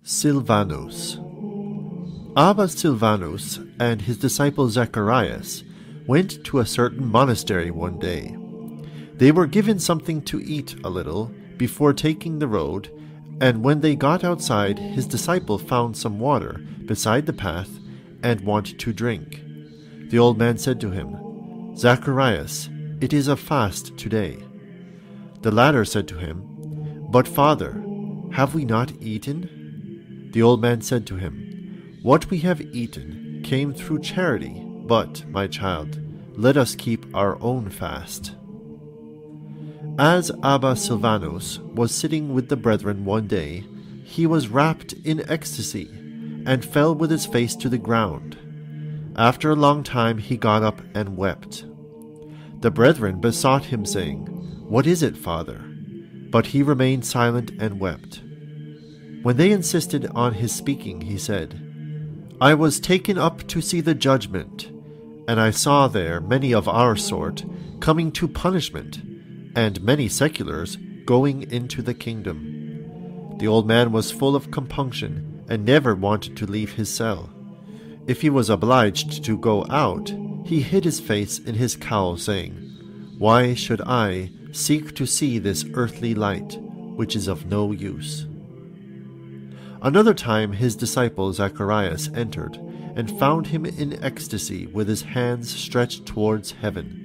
Silvanus. Abba Silvanus and his disciple Zacharias went to a certain monastery one day. They were given something to eat a little before taking the road, and when they got outside, his disciple found some water beside the path and wanted to drink. The old man said to him, "Zacharias, it is a fast today." The latter said to him, "But Father, have we not eaten?" The old man said to him, "What we have eaten came through charity, but, my child, let us keep our own fast." As Abba Silvanus was sitting with the brethren one day, he was wrapped in ecstasy and fell with his face to the ground. After a long time he got up and wept. The brethren besought him, saying, "What is it, Father?" But he remained silent and wept. When they insisted on his speaking, he said, "I was taken up to see the judgment, and I saw there many of our sort coming to punishment, and many seculars going into the kingdom." The old man was full of compunction and never wanted to leave his cell. If he was obliged to go out, he hid his face in his cowl, saying, "Why should I seek to see this earthly light, which is of no use?" Another time his disciple Zacharias entered, and found him in ecstasy with his hands stretched towards heaven.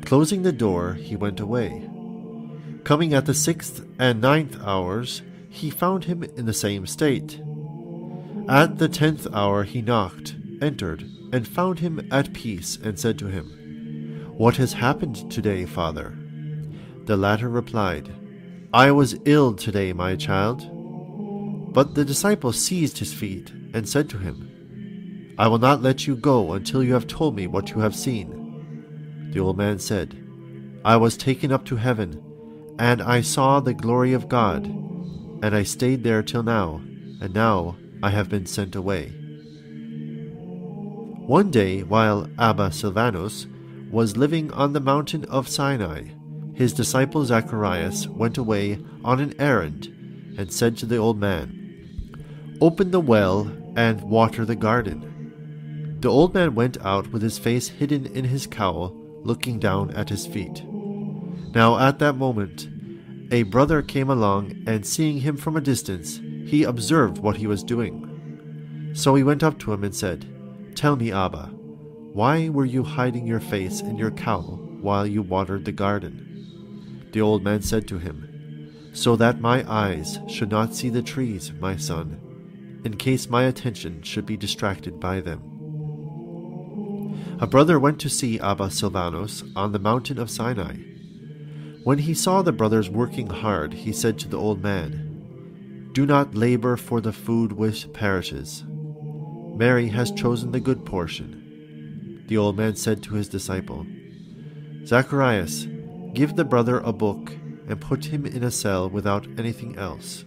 Closing the door, he went away. Coming at the 6th and 9th hours, he found him in the same state. At the 10th hour he knocked, entered, and found him at peace, and said to him, "What has happened today, Father?" The latter replied, "I was ill today, my child." But the disciple seized his feet and said to him, "I will not let you go until you have told me what you have seen." The old man said, "I was taken up to heaven, and I saw the glory of God, and I stayed there till now, and now I have been sent away." One day, while Abba Silvanus was living on the mountain of Sinai, his disciple Zacharias went away on an errand and said to the old man, "Open the well and water the garden." The old man went out with his face hidden in his cowl, looking down at his feet. Now at that moment a brother came along, and seeing him from a distance, he observed what he was doing. So he went up to him and said, "Tell me, Abba, why were you hiding your face in your cowl while you watered the garden?" The old man said to him, "So that my eyes should not see the trees, my son, in case my attention should be distracted by them." A brother went to see Abba Silvanus on the mountain of Sinai. When he saw the brothers working hard, he said to the old man, "Do not labor for the food which perishes. Mary has chosen the good portion." The old man said to his disciple, "Zacharias, give the brother a book and put him in a cell without anything else."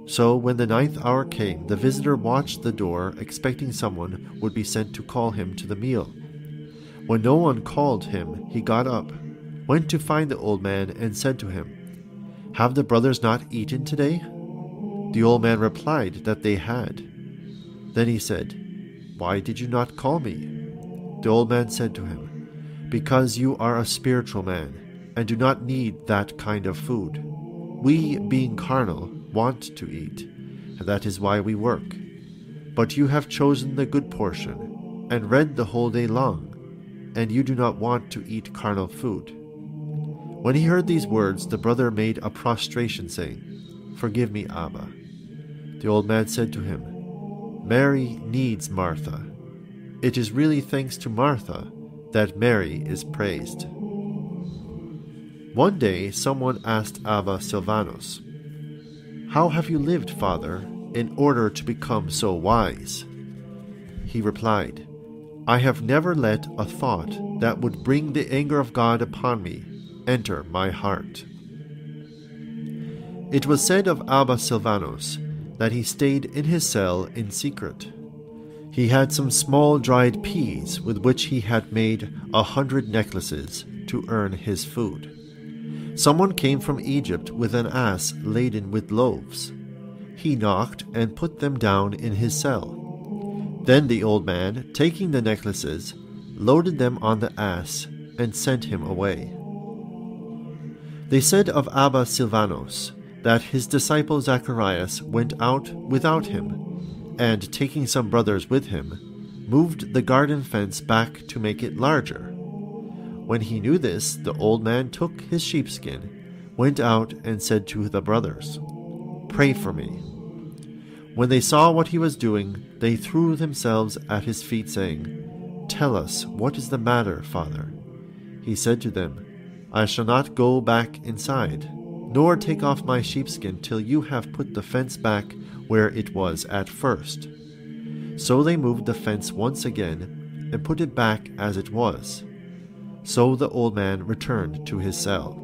So when the 9th hour came, the visitor watched the door, expecting someone would be sent to call him to the meal. When no one called him, he got up, went to find the old man, and said to him, "Have the brothers not eaten today?" The old man replied that they had. Then he said, "Why did you not call me?" The old man said to him, "Because you are a spiritual man, and do not need that kind of food. We, being carnal, want to eat, and that is why we work. But you have chosen the good portion, and read the whole day long, and you do not want to eat carnal food." When he heard these words, the brother made a prostration, saying, "Forgive me, Abba." The old man said to him, "Mary needs Martha. It is really thanks to Martha that Mary is praised." One day someone asked Abba Silvanus, "How have you lived, Father, in order to become so wise?" He replied, "I have never let a thought that would bring the anger of God upon me enter my heart." It was said of Abba Silvanus that he stayed in his cell in secret. He had some small dried peas with which he had made 100 necklaces to earn his food. Someone came from Egypt with an ass laden with loaves. he knocked and put them down in his cell. Then the old man, taking the necklaces, loaded them on the ass and sent him away. They said of Abba Silvanus that his disciple Zacharias went out without him, and taking some brothers with him, moved the garden fence back to make it larger. When he knew this, the old man took his sheepskin, went out and said to the brothers, "Pray for me." When they saw what he was doing, they threw themselves at his feet, saying, "Tell us, what is the matter, Father?" He said to them, "I shall not go back inside, nor take off my sheepskin till you have put the fence back where it was at first." So they moved the fence once again and put it back as it was. So the old man returned to his cell.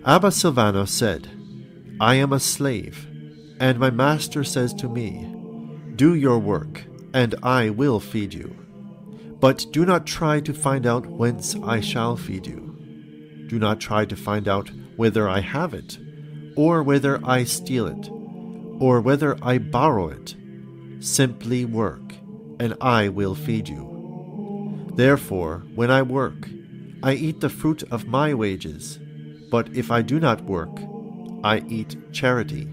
Abba Silvanus said, "I am a slave, and my master says to me, 'Do your work, and I will feed you.' But do not try to find out whence I shall feed you. Do not try to find out whether I have it, or whether I steal it, or whether I borrow it. Simply work, and I will feed you. Therefore, when I work, I eat the fruit of my wages, but if I do not work, I eat charity."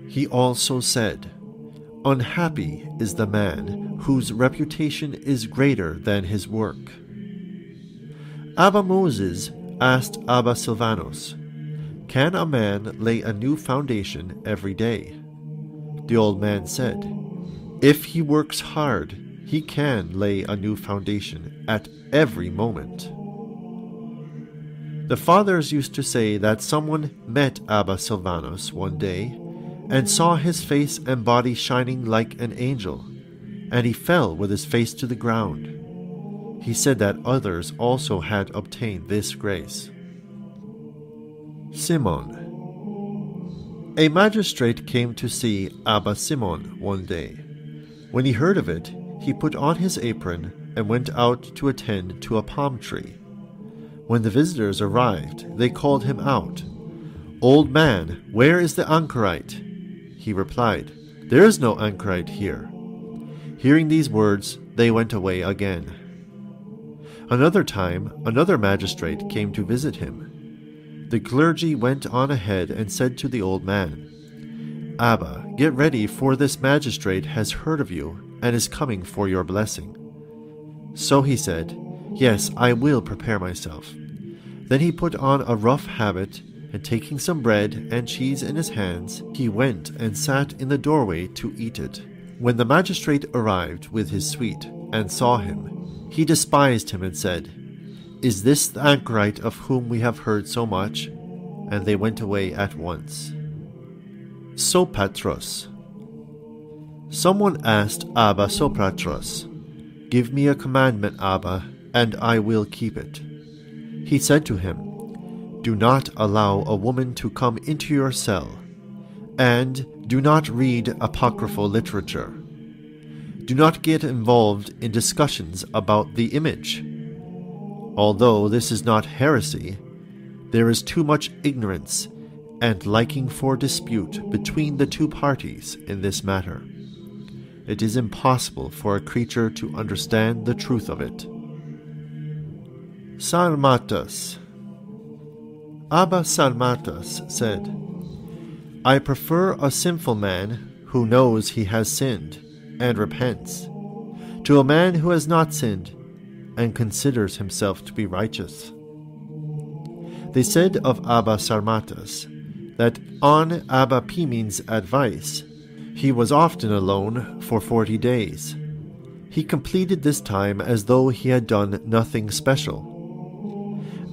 He also said, "Unhappy is the man whose reputation is greater than his work." Abba Moses asked Abba Silvanus, "Can a man lay a new foundation every day?" The old man said, "If he works hard, he can lay a new foundation at every moment." The fathers used to say that someone met Abba Silvanus one day and saw his face and body shining like an angel, and he fell with his face to the ground. He said that others also had obtained this grace. Simon. A magistrate came to see Abba Simon one day. When he heard of it, he put on his apron and went out to attend to a palm tree. When the visitors arrived, they called him out. "Old man, where is the anchorite?" He replied, "There is no anchorite here." Hearing these words, they went away again. Another time, another magistrate came to visit him. The clergy went on ahead and said to the old man, "Abba, get ready, for this magistrate has heard of you and is coming for your blessing." So he said, "Yes, I will prepare myself." Then he put on a rough habit, and taking some bread and cheese in his hands, he went and sat in the doorway to eat it. When the magistrate arrived with his suite and saw him, he despised him and said, "Is this the anchorite of whom we have heard so much?" And they went away at once. Sopatros. Someone asked Abba Sopatros, "Give me a commandment, Abba, and I will keep it." He said to him, "Do not allow a woman to come into your cell, and do not read apocryphal literature. Do not get involved in discussions about the image. Although this is not heresy, there is too much ignorance and liking for dispute between the two parties in this matter. It is impossible for a creature to understand the truth of it." Sarmatus. Abba Sarmatus said, "I prefer a sinful man who knows he has sinned and repents, to a man who has not sinned and considers himself to be righteous." They said of Abba Sarmatus that on Abba Pimin's advice, he was often alone for 40 days. He completed this time as though he had done nothing special.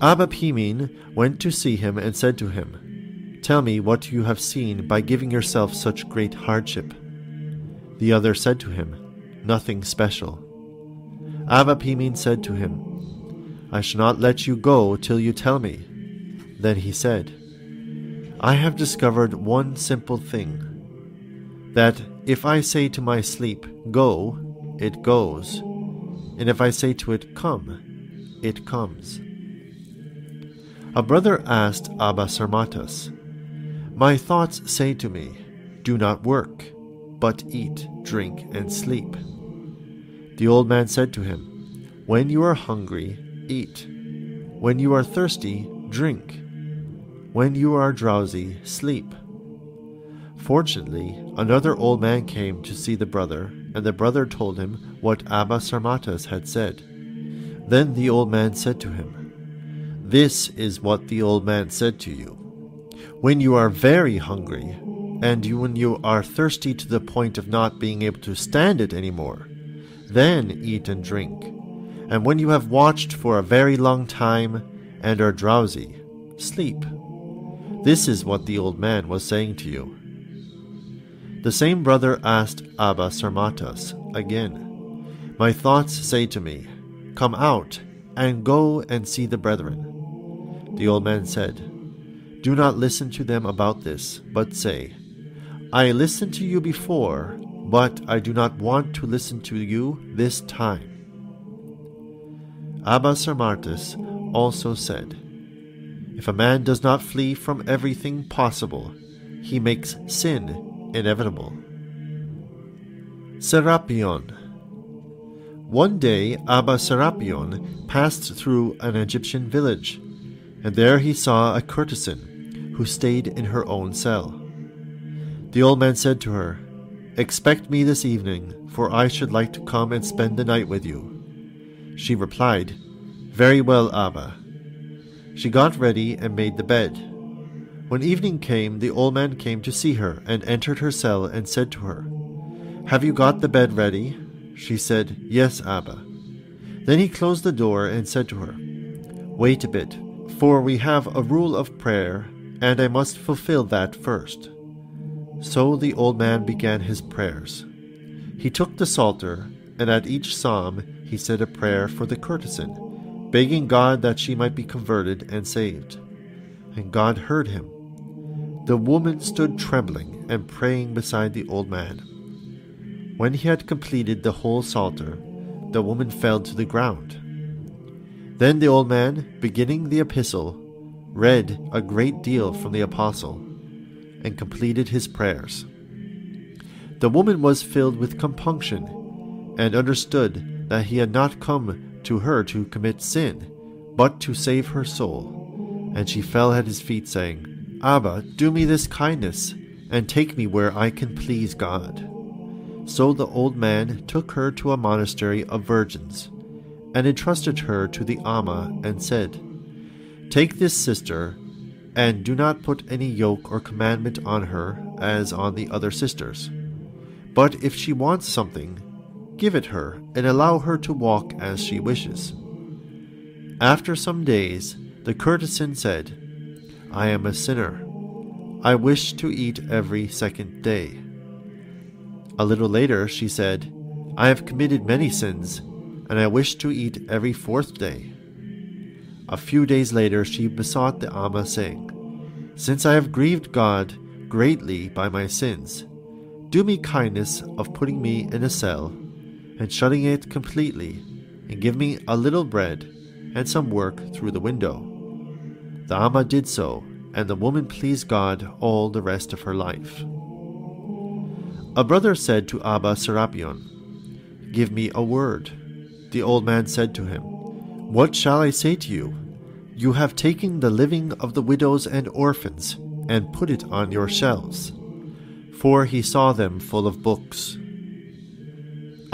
Abba Pimin went to see him and said to him, "Tell me what you have seen by giving yourself such great hardship." The other said to him, "Nothing special." Abba Pimin said to him, "I shall not let you go till you tell me." Then he said, "I have discovered one simple thing, that if I say to my sleep, 'Go,' it goes, and if I say to it, 'Come,' it comes." A brother asked Abba Sarmatus, My thoughts say to me, do not work, but eat, drink, and sleep. The old man said to him, when you are hungry, eat. When you are thirsty, drink. When you are drowsy, sleep. Fortunately, another old man came to see the brother, and the brother told him what Abba Sarmatas had said. Then the old man said to him, this is what the old man said to you. When you are very hungry, and when you are thirsty to the point of not being able to stand it anymore, then eat and drink. And when you have watched for a very long time and are drowsy, sleep. This is what the old man was saying to you. The same brother asked Abba Sarmatas again, my thoughts say to me, come out and go and see the brethren. The old man said, do not listen to them about this, but say, I listened to you before, but I do not want to listen to you this time. Abba Sarmatas also said, if a man does not flee from everything possible, he makes sin inevitable. Serapion. One day Abba Serapion passed through an Egyptian village, and there he saw a courtesan who stayed in her own cell. The old man said to her, expect me this evening, for I should like to come and spend the night with you. She replied, very well, Abba. She got ready and made the bed. When evening came, the old man came to see her and entered her cell and said to her, have you got the bed ready? She said, yes, Abba. Then he closed the door and said to her, wait a bit, for we have a rule of prayer, and I must fulfill that first. So the old man began his prayers. He took the psalter, and at each psalm he said a prayer for the courtesan, begging God that she might be converted and saved. And God heard him. The woman stood trembling and praying beside the old man. When he had completed the whole psalter, the woman fell to the ground. Then the old man, beginning the epistle, read a great deal from the apostle, and completed his prayers. The woman was filled with compunction, and understood that he had not come to her to commit sin, but to save her soul. And she fell at his feet, saying, Abba, do me this kindness, and take me where I can please God. So the old man took her to a monastery of virgins, and entrusted her to the Amma, and said, take this sister, and do not put any yoke or commandment on her as on the other sisters. But if she wants something, give it her, and allow her to walk as she wishes. After some days, the courtesan said, I am a sinner. I wish to eat every second day. A little later she said, I have committed many sins, and I wish to eat every fourth day. A few days later she besought the Amma, saying, since I have grieved God greatly by my sins, do me kindness of putting me in a cell, and shutting it completely, and give me a little bread and some work through the window. The Amma did so, and the woman pleased God all the rest of her life. A brother said to Abba Serapion, give me a word. The old man said to him, what shall I say to you? You have taken the living of the widows and orphans, and put it on your shelves. For he saw them full of books.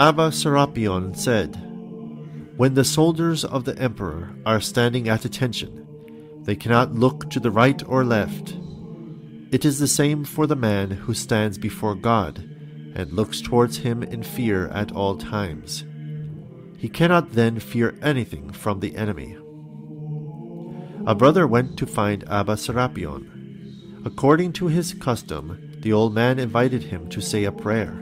Abba Serapion said, when the soldiers of the emperor are standing at attention, they cannot look to the right or left. It is the same for the man who stands before God, and looks towards him in fear at all times. He cannot then fear anything from the enemy. A brother went to find Abba Serapion. According to his custom, the old man invited him to say a prayer.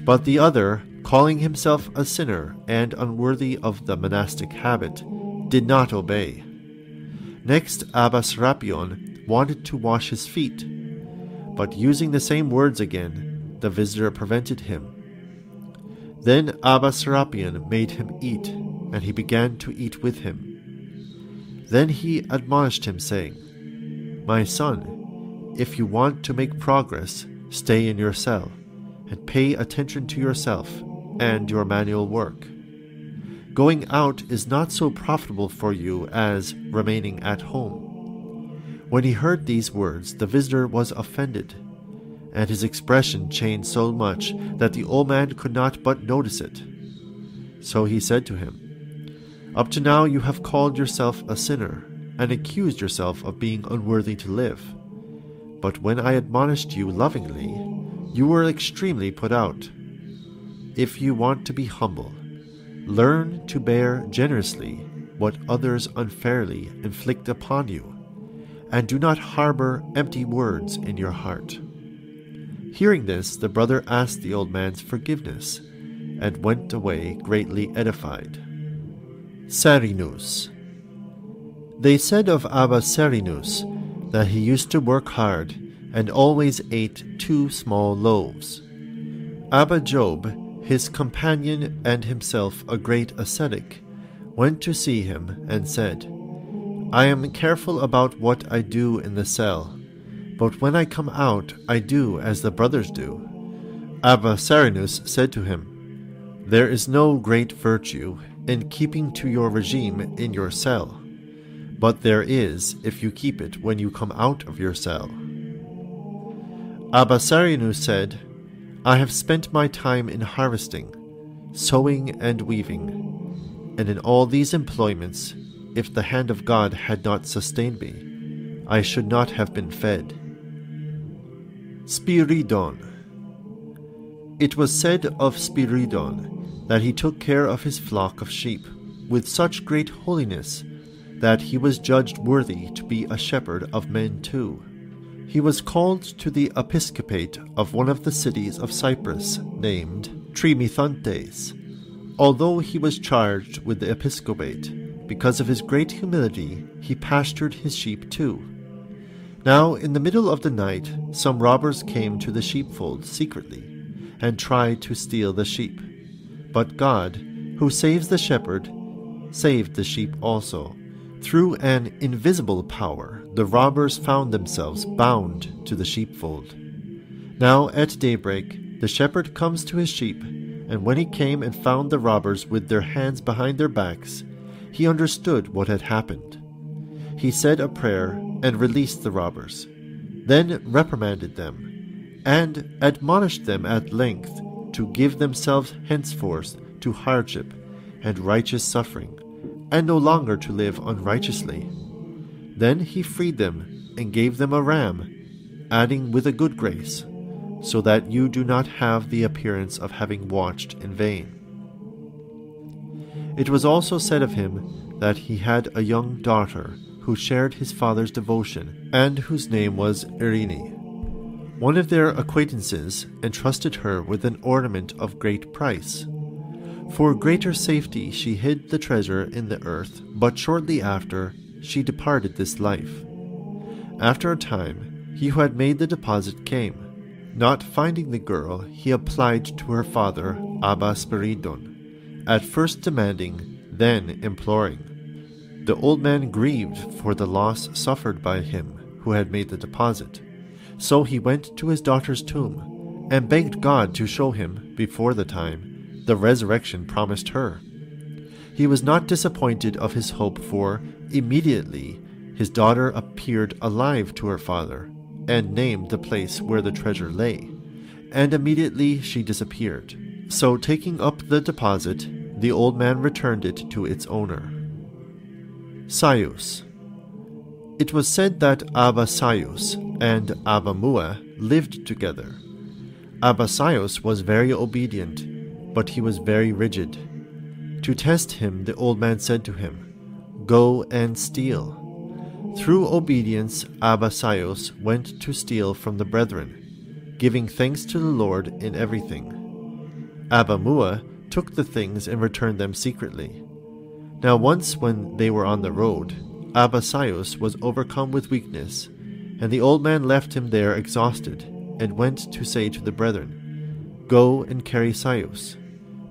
But the other, calling himself a sinner and unworthy of the monastic habit, did not obey. Next, Abba Serapion wanted to wash his feet, but using the same words again, the visitor prevented him. Then Abba Serapion made him eat, and he began to eat with him. Then he admonished him, saying, my son, if you want to make progress, stay in your cell, and pay attention to yourself and your manual work. Going out is not so profitable for you as remaining at home." When he heard these words, the visitor was offended, and his expression changed so much that the old man could not but notice it. So he said to him, "Up to now you have called yourself a sinner, and accused yourself of being unworthy to live. But when I admonished you lovingly, you were extremely put out. If you want to be humble, learn to bear generously what others unfairly inflict upon you, and do not harbor empty words in your heart." Hearing this, the brother asked the old man's forgiveness, and went away greatly edified. Cerinus. They said of Abba Cerinus that he used to work hard and always ate 2 small loaves. Abba Job, his companion and himself a great ascetic, went to see him and said, "I am careful about what I do in the cell, but when I come out I do as the brothers do." Abba Cerinus said to him, "There is no great virtue in keeping to your regime in your cell, but there is if you keep it when you come out of your cell." Abba Cerinus said, "I have spent my time in harvesting, sowing and weaving, and in all these employments, if the hand of God had not sustained me, I should not have been fed." Spiridon. It was said of Spiridon that he took care of his flock of sheep with such great holiness that he was judged worthy to be a shepherd of men too. He was called to the episcopate of one of the cities of Cyprus, named Trimethontes. Although he was charged with the episcopate, because of his great humility he pastured his sheep too. Now in the middle of the night some robbers came to the sheepfold secretly, and tried to steal the sheep. But God, who saves the shepherd, saved the sheep also. Through an invisible power, the robbers found themselves bound to the sheepfold. Now at daybreak, the shepherd comes to his sheep, and when he came and found the robbers with their hands behind their backs, he understood what had happened. He said a prayer and released the robbers, then reprimanded them, and admonished them at length to give themselves henceforth to hardship and righteous suffering, and no longer to live unrighteously. Then he freed them and gave them a ram, adding with a good grace, so that you do not have the appearance of having watched in vain. It was also said of him that he had a young daughter who shared his father's devotion, and whose name was Irene. One of their acquaintances entrusted her with an ornament of great price. For greater safety she hid the treasure in the earth, but shortly after she departed this life. After a time, he who had made the deposit came. Not finding the girl, he applied to her father, Abba Spiridon, at first demanding, then imploring. The old man grieved for the loss suffered by him who had made the deposit. So he went to his daughter's tomb, and begged God to show him, before the time, the resurrection promised her. He was not disappointed of his hope, for immediately his daughter appeared alive to her father, and named the place where the treasure lay, and immediately she disappeared. So taking up the deposit, the old man returned it to its owner. Saius. It was said that Abba Saius and Abba Mua lived together. Abba Saius was very obedient, but he was very rigid. To test him, the old man said to him, "Go and steal." Through obedience, Abba Saius went to steal from the brethren, giving thanks to the Lord in everything. Abba Mua took the things and returned them secretly. Now once when they were on the road, Abba Saius was overcome with weakness, and the old man left him there exhausted, and went to say to the brethren, "Go and carry Saius,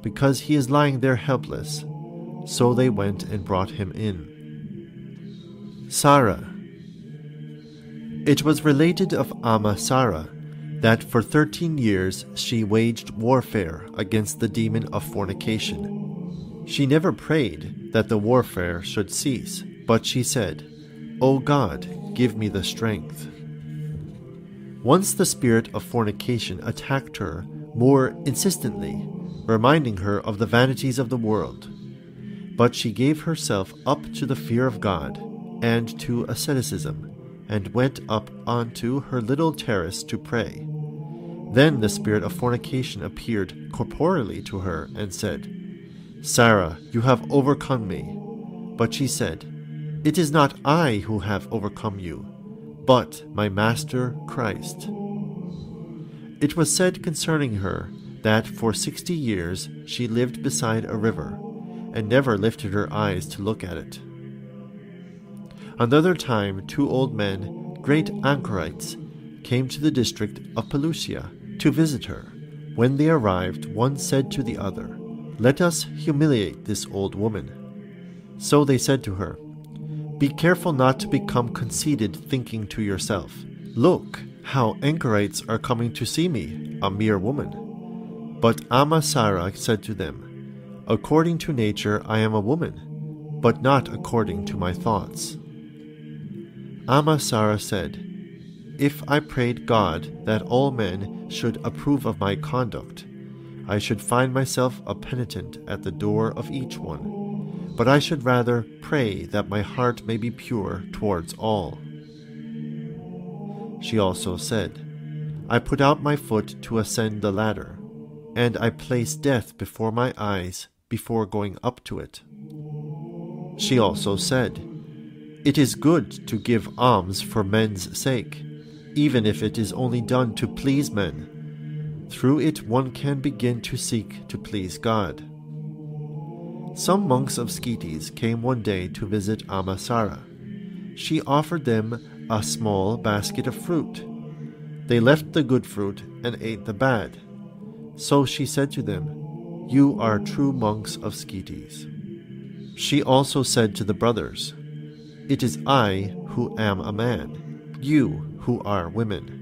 because he is lying there helpless." So they went and brought him in. Sarah. It was related of Amma Sara that for 13 years she waged warfare against the demon of fornication. She never prayed that the warfare should cease, but she said, "O God, give me the strength." Once the spirit of fornication attacked her more insistently, reminding her of the vanities of the world. But she gave herself up to the fear of God and to asceticism, and went up onto her little terrace to pray. Then the spirit of fornication appeared corporeally to her and said, "Sarah, you have overcome me." But she said, "It is not I who have overcome you, but my Master Christ." It was said concerning her that for 60 years she lived beside a river, and never lifted her eyes to look at it. Another time 2 old men, great anchorites, came to the district of Pelusia to visit her. When they arrived, one said to the other, "Let us humiliate this old woman." So they said to her, "Be careful not to become conceited, thinking to yourself, 'Look, how anchorites are coming to see me, a mere woman.'" But Amma Sara said to them, "According to nature I am a woman, but not according to my thoughts." Amma Sara said, "If I prayed God that all men should approve of my conduct, I should find myself a penitent at the door of each one, but I should rather pray that my heart may be pure towards all." She also said, "I put out my foot to ascend the ladder, and I place death before my eyes before going up to it." She also said, "It is good to give alms for men's sake, even if it is only done to please men. Through it one can begin to seek to please God." Some monks of Scetes came one day to visit Amma Sara. She offered them a small basket of fruit. They left the good fruit and ate the bad. So she said to them, "You are true monks of Scetes." She also said to the brothers, "It is I who am a man, you who are women.